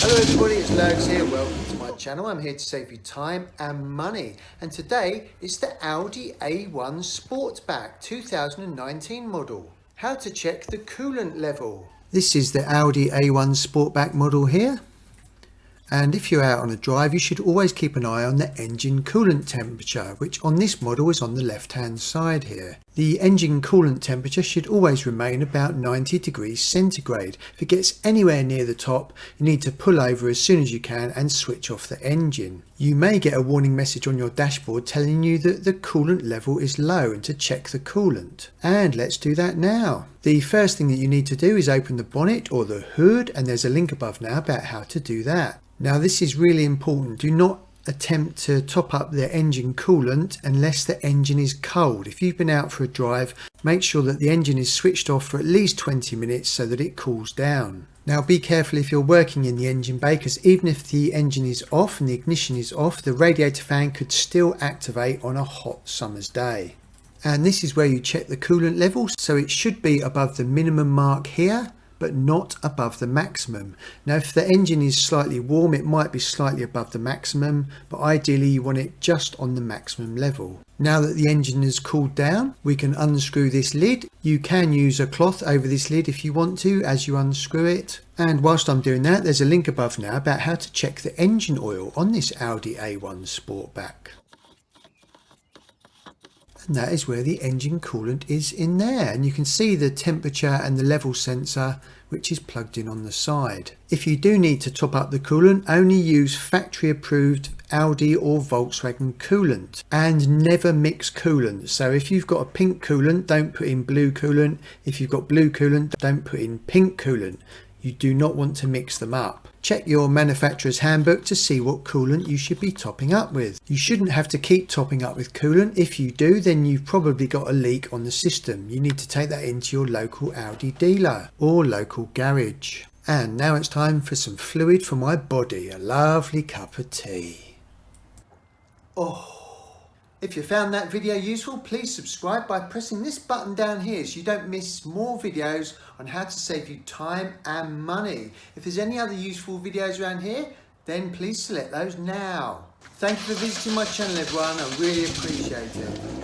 Hello everybody, it's Lurgs here. Welcome to my channel. I'm here to save you time and money. And today it's the Audi A1 Sportback 2019 model. How to check the coolant level. This is the Audi A1 Sportback model here. And if you're out on a drive, you should always keep an eye on the engine coolant temperature, which on this model is on the left hand side here. The engine coolant temperature should always remain about 90 degrees centigrade. If it gets anywhere near the top, you need to pull over as soon as you can and switch off the engine. You may get a warning message on your dashboard telling you that the coolant level is low and to check the coolant. And let's do that now. The first thing that you need to do is open the bonnet or the hood, and there's a link above now about how to do that. Now this is really important. Do not attempt to top up the engine coolant unless the engine is cold. If you've been out for a drive, make sure that the engine is switched off for at least 20 minutes so that it cools down. Now be careful if you're working in the engine bay, because even if the engine is off and the ignition is off, the radiator fan could still activate on a hot summer's day. And this is where you check the coolant level, so it should be above the minimum mark here, but not above the maximum. Now if the engine is slightly warm, it might be slightly above the maximum, but ideally you want it just on the maximum level. Now that the engine has cooled down, we can unscrew this lid. You can use a cloth over this lid if you want to as you unscrew it. And whilst I'm doing that, there's a link above now about how to check the engine oil on this Audi A1 Sportback. And that is where the engine coolant is in there, and you can see the temperature and the level sensor which is plugged in on the side. If you do need to top up the coolant, only use factory approved Audi or Volkswagen coolant, and never mix coolant. So if you've got a pink coolant, don't put in blue coolant. If you've got blue coolant, don't put in pink coolant. You do not want to mix them up. Check your manufacturer's handbook to see what coolant you should be topping up with. You shouldn't have to keep topping up with coolant. If you do, then you've probably got a leak on the system. You need to take that into your local Audi dealer or local garage. And now it's time for some fluid for my body, a lovely cup of tea. Oh. If you found that video useful, please subscribe by pressing this button down here so you don't miss more videos on how to save you time and money. If there's any other useful videos around here, then please select those now. Thank you for visiting my channel everyone, I really appreciate it.